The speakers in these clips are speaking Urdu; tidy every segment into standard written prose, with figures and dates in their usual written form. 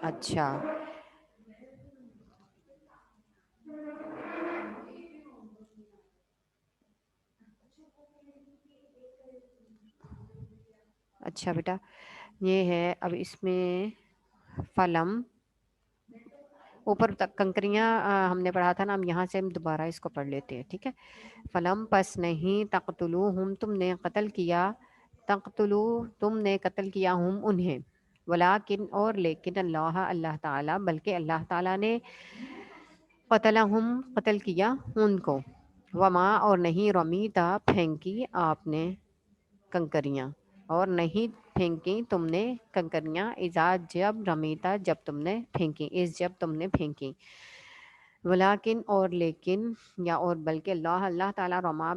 اچھا اچھا بیٹا، یہ ہے اب اس میں فلم اوپر تک کنکریاں ہم نے پڑھا تھا نا، ہم یہاں سے ہم دوبارہ اس کو پڑھ لیتے ہیں، ٹھیک ہے۔ فلم پس نہیں تقتلوہم تم نے قتل کیا، تقتلو تم نے قتل کیا ہم انہیں، ولیکن اور لیکن اللہ اللہ تعالی بلکہ اللہ تعالی نے قتلہم قتل کیا ان کو، وما اور نہیں رمیتا پھینکی آپ نے کنکریاں، اور نہیں پھینکی تم نے کنکریاں، اذا جب رمیتا جب تم نے پھینکی، اس جب تم نے پھینکی، ولیکن اور لیکن یا اور بلکہ اللہ اللہ تعالیٰ رما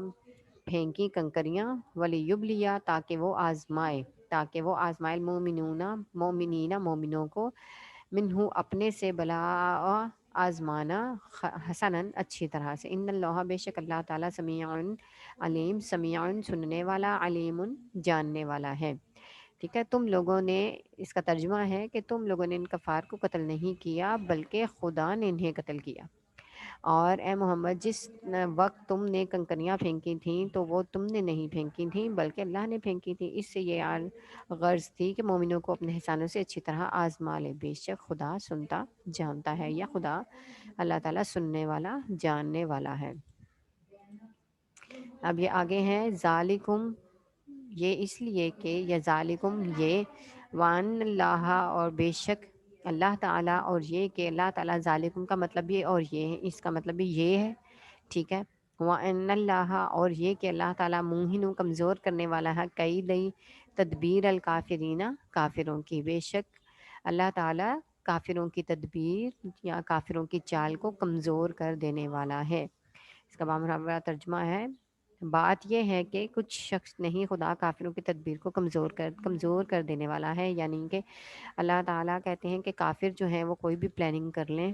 پھینکی کنکریاں، ولیبلیا تاکہ وہ آزمائے المومنون مومنین مومنوں کو، منہو اپنے سے بلا آزمانا، حسناً اچھی طرح سے، ان اللہ بے شک اللہ تعالیٰ سمیع علیم، سمیع سننے والا، علیم جاننے والا ہے، ٹھیک ہے۔ تم لوگوں نے، اس کا ترجمہ ہے کہ تم لوگوں نے ان کفار کو قتل نہیں کیا بلکہ خدا نے انہیں قتل کیا، اور اے محمد جس وقت تم نے کنکریاں پھینکی تھیں تو وہ تم نے نہیں پھینکی تھیں بلکہ اللہ نے پھینکی تھی، اس سے یہ غرض تھی کہ مومنوں کو اپنے احسانوں سے اچھی طرح آزما لے، بے شک خدا سنتا جانتا ہے، یا خدا اللہ تعالیٰ سننے والا جاننے والا ہے۔ اب یہ آگے ہیں ذالکم، یہ اس لیے کہ یا ذالکم یہ، وان اللہ اور بے شک اللہ تعالیٰ، اور یہ کہ اللہ تعالیٰ، ذالکم کا مطلب یہ اور یہ ہے، اس کا مطلب بھی یہ ہے، ٹھیک ہے۔ وان اللہ اور یہ کہ اللہ تعالیٰ موہن کمزور کرنے والا ہے، کئی دئی تدبیر الکافرین کافروں کی، بے شک اللہ تعالیٰ کافروں کی تدبیر یا کافروں کی چال کو کمزور کر دینے والا ہے۔ اس کا بامرا ترجمہ ہے، بات یہ ہے کہ کچھ شخص نہیں، خدا کافروں کی تدبیر کو کمزور کر دینے والا ہے، یعنی کہ اللہ تعالیٰ کہتے ہیں کہ کافر جو ہیں وہ کوئی بھی پلاننگ کر لیں،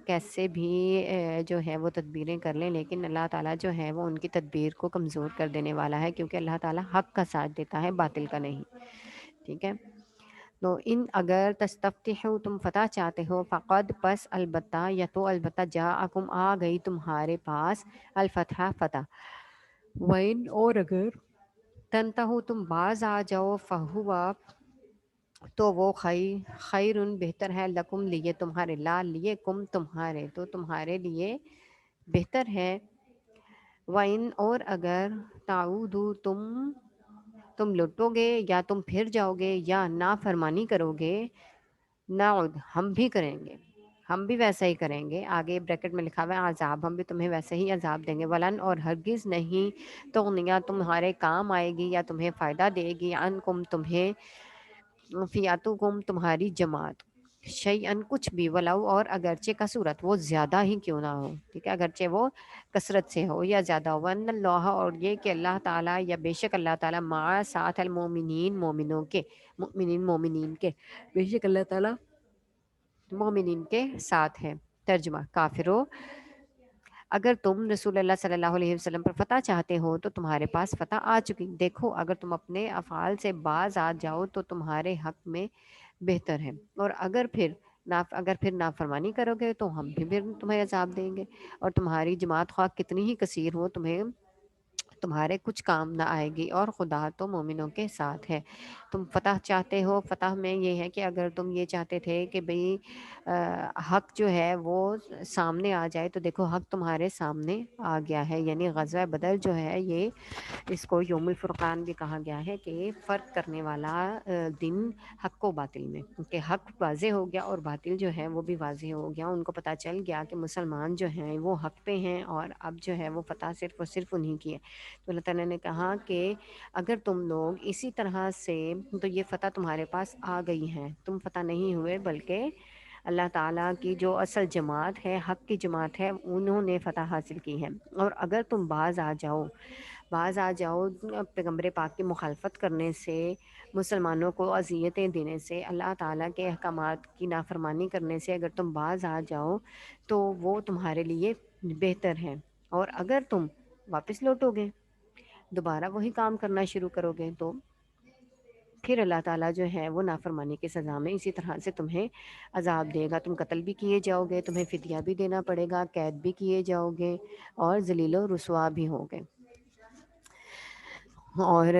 کیسے بھی جو ہے وہ تدبیریں کر لیں، لیکن اللہ تعالیٰ جو ہے وہ ان کی تدبیر کو کمزور کر دینے والا ہے، کیونکہ اللہ تعالیٰ حق کا ساتھ دیتا ہے، باطل کا نہیں، ٹھیک ہے۔ تو ان اگر تستفتحوا تم فتح چاہتے ہو، فقد پس البتہ، یا تو البتہ جاءکم آ گئی تمہارے پاس، الفتح فتح، وَإِنْ اور اگر تنتہو تم باز آ جاؤ، فہوا تو وہ خیر بہتر ہے، لکم لیے تمہارے، لا لیے کم تمہارے، تو تمہارے لیے بہتر ہے، وَإِنْ اور اگر تعودو تم لٹو گے یا تم پھر جاؤ گے یا نافرمانی کرو گے، نعود ہم بھی کریں گے، ہم بھی ویسا ہی کریں گے، آگے بریکٹ میں لکھا ہوا ہے عذاب، ہم بھی تمہیں ویسے ہی عذاب دیں گے، ولن اور ہرگز نہیں تغنیہ تمہارے کام آئے گی یا تمہیں فائدہ دے گی، عنکم تمہیں، فیاتکم تمہاری جماعت، شیئن کچھ بھی، ولو اور اگرچہ کثرت وہ زیادہ ہی کیوں نہ ہو، ٹھیک ہے، اگرچہ وہ کثرت سے ہو یا زیادہ ہو، وان اللہ اور یہ کہ اللہ تعالیٰ یا بے شک اللہ تعالیٰ، مع ساتھ المومنین مومنوں کے، مؤمنین مومنین کے، بے شک اللہ تعالیٰ مومنین کے ساتھ ہے۔ ترجمہ، کافروں اگر تم رسول اللہ صلی اللہ علیہ وسلم پر فتح چاہتے ہو تو تمہارے پاس فتح آ چکی، دیکھو اگر تم اپنے افعال سے باز آ جاؤ تو تمہارے حق میں بہتر ہے، اور اگر پھر نافرمانی کرو گے تو ہم بھی پھر تمہیں عذاب دیں گے، اور تمہاری جماعت خواہ کتنی ہی کثیر ہو تمہارے کچھ کام نہ آئے گی، اور خدا تو مومنوں کے ساتھ ہے۔ تم فتح چاہتے ہو، فتح میں یہ ہے کہ اگر تم یہ چاہتے تھے کہ بھئی حق جو ہے وہ سامنے آ جائے، تو دیکھو حق تمہارے سامنے آ گیا ہے، یعنی غزوہ بدر جو ہے یہ، اس کو یوم الفرقان بھی کہا گیا ہے کہ فرق کرنے والا دن حق و باطل میں، کہ حق واضح ہو گیا اور باطل جو ہے وہ بھی واضح ہو گیا، ان کو پتہ چل گیا کہ مسلمان جو ہیں وہ حق پہ ہیں، اور اب جو ہے وہ فتح صرف اور صرف انہیں کی ہے۔ تو اللہ تعالیٰ نے کہا کہ اگر تم لوگ اسی طرح سے، تو یہ فتح تمہارے پاس آ گئی ہے، تم فتح نہیں ہوئے بلکہ اللہ تعالیٰ کی جو اصل جماعت ہے، حق کی جماعت ہے، انہوں نے فتح حاصل کی ہے، اور اگر تم باز آ جاؤ پیغمبر پاک کی مخالفت کرنے سے، مسلمانوں کو اذیتیں دینے سے، اللہ تعالیٰ کے احکامات کی نافرمانی کرنے سے اگر تم باز آ جاؤ تو وہ تمہارے لیے بہتر ہے، اور اگر تم واپس لوٹو گے، دوبارہ وہی کام کرنا شروع کرو گے، تو پھر اللہ تعالیٰ جو ہے وہ نافرمانی کی سزا میں اسی طرح سے تمہیں عذاب دے گا، تم قتل بھی کیے جاؤ گے، تمہیں فدیہ بھی دینا پڑے گا، قید بھی کیے جاؤ گے اور ذلیل و رسوا بھی ہوگے۔ اور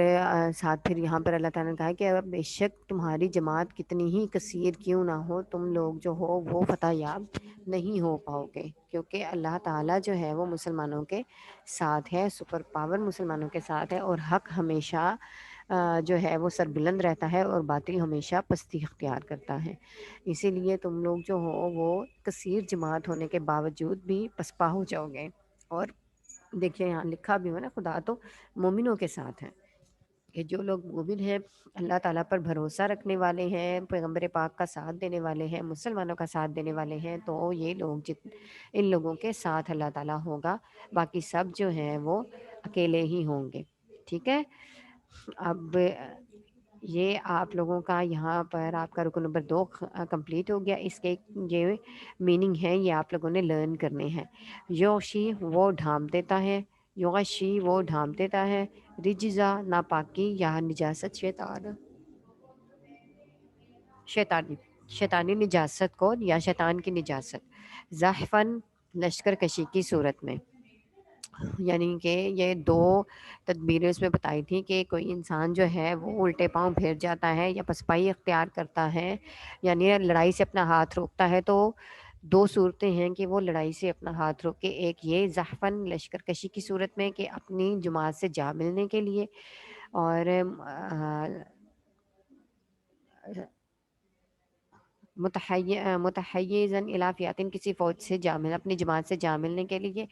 ساتھ پھر یہاں پر اللہ تعالیٰ نے کہا کہ بے شک تمہاری جماعت کتنی ہی کثیر کیوں نہ ہو، تم لوگ جو ہو وہ فتح یاب نہیں ہو پاؤ گے، کیونکہ اللہ تعالیٰ جو ہے وہ مسلمانوں کے ساتھ ہے، سپر پاور مسلمانوں کے ساتھ ہے، اور حق ہمیشہ جو ہے وہ سربلند رہتا ہے اور باطل ہمیشہ پستی اختیار کرتا ہے۔ اسی لیے تم لوگ جو ہو وہ کثیر جماعت ہونے کے باوجود بھی پسپا ہو جاؤ گے۔ اور دیکھیے یہاں لکھا بھی ہو نا، خدا تو مومنوں کے ساتھ ہے، کہ جو لوگ مومن ہیں، اللہ تعالیٰ پر بھروسہ رکھنے والے ہیں، پیغمبر پاک کا ساتھ دینے والے ہیں، مسلمانوں کا ساتھ دینے والے ہیں، تو یہ لوگ ان لوگوں کے ساتھ اللہ تعالیٰ ہوگا، باقی سب جو ہیں وہ اکیلے ہی ہوں گے۔ ٹھیک ہے، اب یہ آپ لوگوں کا یہاں پر آپ کا رکن نمبر 2 کمپلیٹ ہو گیا۔ اس کے یہ میننگ ہے، یہ آپ لوگوں نے لرن کرنے ہیں۔ یوشی وہ ڈھانپ دیتا ہے، یوشی وہ ڈھانپ دیتا ہے، رجزا ناپاکی یا نجاست شیطانی نجاست کو یا شیطان کی نجاست، زحفن لشکر کشی کی صورت میں، یعنی کہ یہ 2 تدبیریں اس میں بتائی تھی کہ کوئی انسان جو ہے وہ الٹے پاؤں پھیر جاتا ہے یا پسپائی اختیار کرتا ہے، یعنی لڑائی سے اپنا ہاتھ روکتا ہے، تو 2 صورتیں ہیں کہ وہ لڑائی سے اپنا ہاتھ روکے۔ ایک یہ زحفن لشکر کشی کی صورت میں کہ اپنی جماعت سے جا ملنے کے لیے، اور متحیزن الی فئاتن کسی فوج سے جا مل اپنی جماعت سے جا ملنے کے لیے،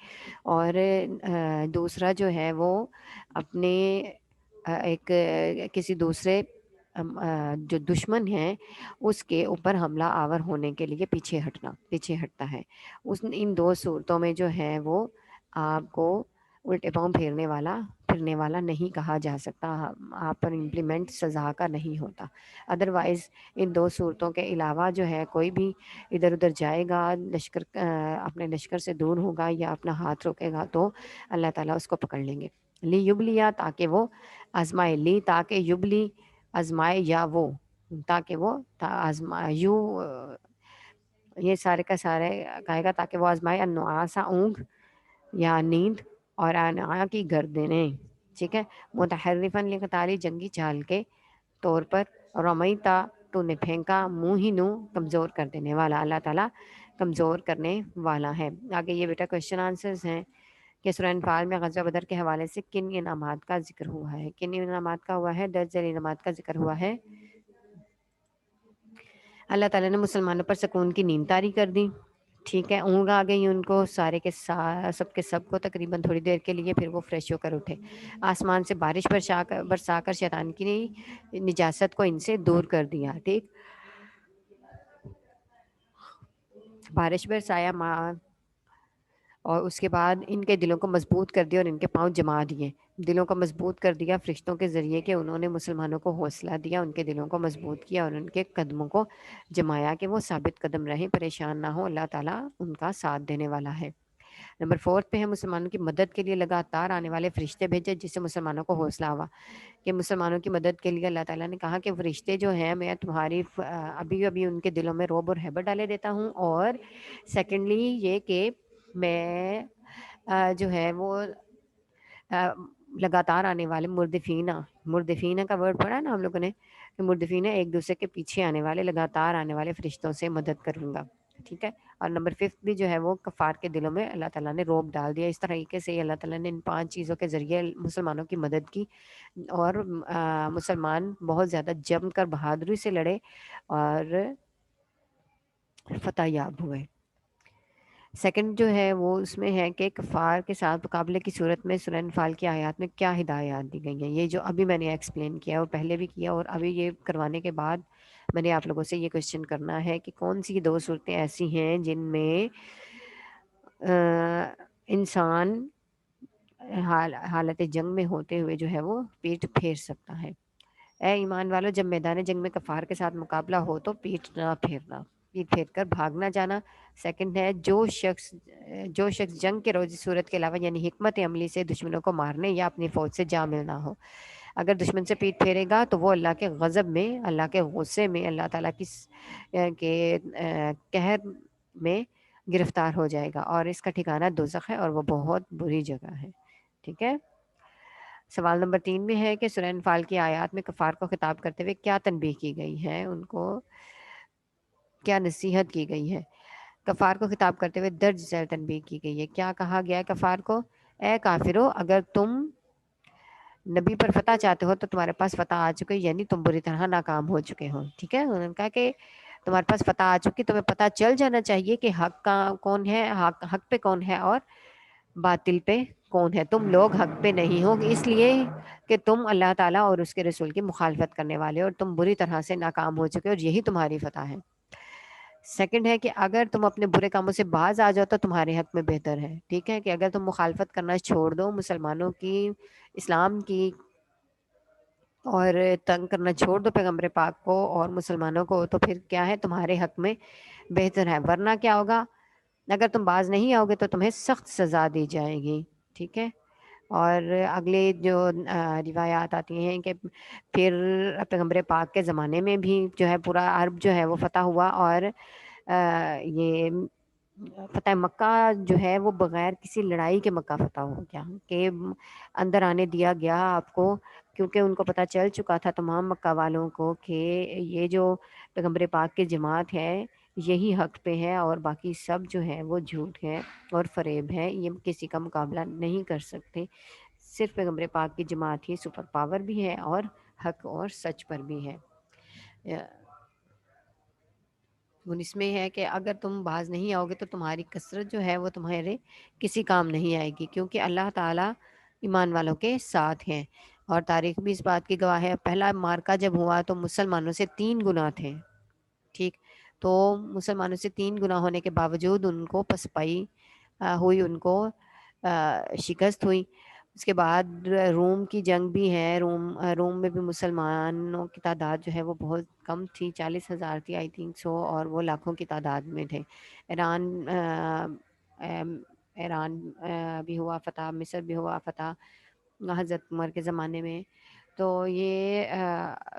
اور دوسرا جو ہے وہ اپنے ایک کسی دوسرے جو دشمن ہیں اس کے اوپر حملہ آور ہونے کے لیے پیچھے ہٹتا ہے۔ ان 2 صورتوں میں جو ہے وہ آپ کو الٹے پاؤں پھرنے والا نہیں کہا جا سکتا، آپ پر امپلیمنٹ سزا کا نہیں ہوتا۔ ادروائز ان 2 صورتوں کے علاوہ جو ہے کوئی بھی ادھر ادھر جائے گا، اپنے لشکر سے دور ہوگا یا اپنا ہاتھ روکے گا، تو اللہ تعالیٰ اس کو پکڑ لیں گے۔ لی یبلیا تاکہ وہ آزمائے، لی تاکہ یبلی آزمائے، یا وہ تاکہ وہ یہ سارے کا سارے کہے گا تاکہ وہ آزمائے، النعاسا اونگ یا نیند، اور انعا کی گردنیں، ٹھیک ہے، متحرفن لقتالی جنگی چال کے طور پر، رمیتا تو نے پھینکا، موہنو کمزور کر دینے والا، اللہ تعالیٰ کمزور کرنے والا ہے۔ آگے یہ بیٹا کوشچن آنسرز ہیں کہ سورہ انفال میں غزوہ بدر کے حوالے سے کن انعامات کا ذکر ہوا ہے، کن انعامات کا ہوا ہے، 10 ذیل انعامات کا ذکر ہوا ہے۔ اللہ تعالیٰ نے مسلمانوں پر سکون کی نیند طاری کر دی، ٹھیک ہے، اونگ آ گئی ان کو سارے کے سب کو تقریباً تھوڑی دیر کے لیے، پھر وہ فریش ہو کر اٹھے، آسمان سے بارش برسا کر شیطان کی نجاست کو ان سے دور کر دیا، ٹھیک، بارش برسایا اور اس کے بعد ان کے دلوں کو مضبوط کر دیا اور ان کے پاؤں جما دیے، دلوں کو مضبوط کر دیا فرشتوں کے ذریعے کہ انہوں نے مسلمانوں کو حوصلہ دیا، ان کے دلوں کو مضبوط کیا اور ان کے قدموں کو جمایا کہ وہ ثابت قدم رہیں، پریشان نہ ہو، اللہ تعالیٰ ان کا ساتھ دینے والا ہے۔ نمبر 4 پہ ہے مسلمانوں کی مدد کے لیے لگاتار آنے والے فرشتے بھیجے، جس سے مسلمانوں کو حوصلہ ہوا کہ مسلمانوں کی مدد کے لیے اللہ تعالیٰ نے کہا کہ فرشتے جو ہیں میں تمہاری ابھی ان کے دلوں میں رعب اور ہیبت ڈالے دیتا ہوں، اور سیکنڈلی یہ کہ میں جو ہے وہ لگاتار آنے والے مردفینہ کا ورڈ پڑھا نا ہم لوگوں نے، کہ مردفینہ ایک دوسرے کے پیچھے آنے والے لگاتار آنے والے فرشتوں سے مدد کروں گا، ٹھیک ہے۔ اور نمبر 5 بھی جو ہے وہ کفار کے دلوں میں اللہ تعالیٰ نے رعب ڈال دیا۔ اس طریقے سے اللہ تعالیٰ نے ان 5 چیزوں کے ذریعے مسلمانوں کی مدد کی، اور مسلمان بہت زیادہ جم کر بہادری سے لڑے اور فتح یاب ہوئے۔ سیکنڈ جو ہے وہ اس میں ہے کہ کفار کے ساتھ مقابلے کی صورت میں سورہ انفال کی آیات میں کیا ہدایات دی گئی ہیں، یہ جو ابھی میں نے ایکسپلین کیا اور پہلے بھی کیا، اور ابھی یہ کروانے کے بعد میں نے آپ لوگوں سے یہ کوشچن کرنا ہے کہ کون سی 2 صورتیں ایسی ہیں جن میں انسان حالت جنگ میں ہوتے ہوئے جو ہے وہ پیٹ پھیر سکتا ہے۔ اے ایمان والو، جب میدان جنگ میں کفار کے ساتھ مقابلہ ہو تو پیٹ پھیر کر بھاگنا جانا۔ سیکنڈ ہے جو شخص جنگ کے روزی صورت کے علاوہ یعنی حکمت عملی سے دشمنوں کو مارنے یا اپنی فوج سے جا ملنا ہو۔ اگر دشمن سے پیٹ پھیرے گا تو وہ اللہ کے غضب میں، اللہ کے غصے میں، اللہ تعالیٰ کی کے قہر میں گرفتار ہو جائے گا، اور اس کا ٹھکانہ دوزخ ہے، اور وہ بہت بری جگہ ہے. ٹھیک ہے. سوال نمبر 3 میں ہے کہ سورہ انفال کی آیات میں کفار کو خطاب کرتے ہوئے کیا تنبیہ کی گئی ہے، ان کو کیا نصیحت کی گئی ہے. کفار کو خطاب کرتے ہوئے درج ذیل تنبیہ کی گئی ہے. کیا کہا گیا ہے کفار کو؟ اے کافرو، اگر تم نبی پر فتح چاہتے ہو تو تمہارے پاس فتح آ چکے، یعنی تم بری طرح ناکام ہو چکے ہو. ٹھیک ہے. انہوں نے کہا کہ تمہارے پاس فتح آ چکی، تمہیں پتہ چل جانا چاہیے کہ حق کا کون ہے، حق پہ کون ہے اور باطل پہ کون ہے. تم لوگ حق پہ نہیں ہو، اس لیے کہ تم اللہ تعالیٰ اور اس کے رسول کی مخالفت کرنے والے ہو، اور تم بری طرح سے ناکام ہو چکے ہو، اور یہی تمہاری فتح ہے. سیکنڈ ہے کہ اگر تم اپنے برے کاموں سے باز آ جاؤ تو تمہارے حق میں بہتر ہے. ٹھیک ہے. کہ اگر تم مخالفت کرنا چھوڑ دو، مسلمانوں کی، اسلام کی، اور تنگ کرنا چھوڑ دو پیغمبر پاک کو اور مسلمانوں کو، تو پھر کیا ہے، تمہارے حق میں بہتر ہے. ورنہ کیا ہوگا، اگر تم باز نہیں آؤ گے تو تمہیں سخت سزا دی جائے گی. ٹھیک ہے. اور اگلے جو روایات آتی ہیں کہ پھر پیغمبر پاک کے زمانے میں بھی جو ہے پورا عرب جو ہے وہ فتح ہوا، اور یہ فتح مکہ جو ہے وہ بغیر کسی لڑائی کے مکہ فتح ہو گیا، کہ اندر آنے دیا گیا آپ کو، کیونکہ ان کو پتہ چل چکا تھا تمام مکہ والوں کو کہ یہ جو پیغمبر پاک کی جماعت ہے یہی حق پہ ہے، اور باقی سب جو ہے وہ جھوٹ ہے اور فریب ہے، یہ کسی کا مقابلہ نہیں کر سکتے. صرف پیغمبر پاک کی جماعت ہی سپر پاور بھی ہے اور حق اور سچ پر بھی ہے. اس میں ہے کہ اگر تم باز نہیں آؤ گے تو تمہاری کثرت جو ہے وہ تمہارے کسی کام نہیں آئے گی، کیونکہ اللہ تعالیٰ ایمان والوں کے ساتھ ہیں. اور تاریخ بھی اس بات کی گواہ ہے. پہلا مارکا جب ہوا تو مسلمانوں سے 3 گنا تھے. ٹھیک. تو مسلمانوں سے 3 گنا ہونے کے باوجود ان کو پسپائی ہوئی، ان کو شکست ہوئی. اس کے بعد روم کی جنگ بھی ہے. روم میں بھی مسلمانوں کی تعداد جو ہے وہ بہت کم تھی، 40,000 تھی آئی تھنک سو، اور وہ لاکھوں کی تعداد میں تھے. ایران بھی ہوا فتح، مصر بھی ہوا فتح حضرت عمر کے زمانے میں. تو یہ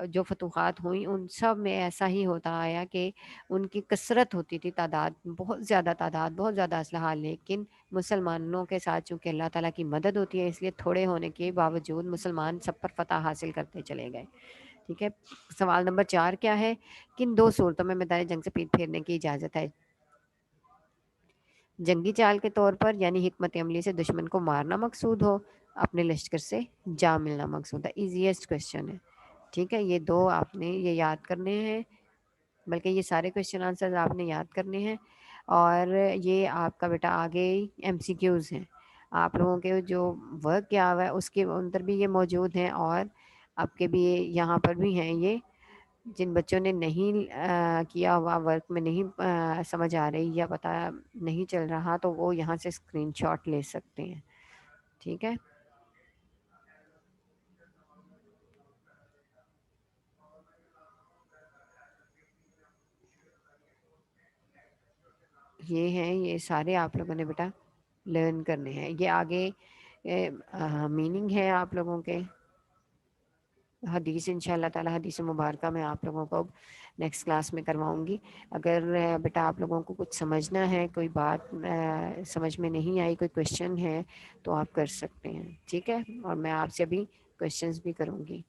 جو فتوحات ہوئیں ان سب میں ایسا ہی ہوتا آیا کہ ان کی کثرت ہوتی تھی، تعداد بہت زیادہ، تعداد بہت زیادہ اسلحہ، لیکن مسلمانوں کے ساتھ چونکہ اللہ تعالیٰ کی مدد ہوتی ہے، اس لیے تھوڑے ہونے کے باوجود مسلمان سب پر فتح حاصل کرتے چلے گئے. ٹھیک ہے. سوال نمبر 4 کیا ہے؟ کن 2 صورتوں میں میدان جنگ سے پیٹ پھیرنے کی اجازت ہے؟ جنگی چال کے طور پر، یعنی حکمت عملی سے دشمن کو مارنا مقصود ہو، اپنے لشکر سے جا ملنا مقصود ہے. ایزیسٹ کوشچن ہے. ٹھیک ہے. یہ 2 آپ نے یہ یاد کرنے ہیں، بلکہ یہ سارے کوشچن آنسر آپ نے یاد کرنے ہیں، اور یہ آپ کا بیٹا آگے ایم سی کیوز ہیں. آپ لوگوں کے جو ورک کیا ہوا ہے اس کے اندر بھی یہ موجود ہیں، اور آپ کے بھی یہاں پر بھی ہیں. یہ جن بچوں نے نہیں کیا ہوا، ورک میں نہیں سمجھ آ رہی یا پتہ نہیں چل رہا، تو وہ یہاں سے اسکرین شاٹ لے سکتے ہیں. ٹھیک ہے. یہ ہیں، یہ سارے آپ لوگوں نے بیٹا لرن کرنے ہیں. یہ آگے میننگ ہے آپ لوگوں کے حدیث، انشاءاللہ تعالی حدیث مبارکہ میں آپ لوگوں کو نیکسٹ کلاس میں کرواؤں گی. اگر بیٹا آپ لوگوں کو کچھ سمجھنا ہے، کوئی بات سمجھ میں نہیں آئی، کوئی کوشچن ہے تو آپ کر سکتے ہیں. ٹھیک ہے. اور میں آپ سے ابھی کوشچنس بھی کروں گی.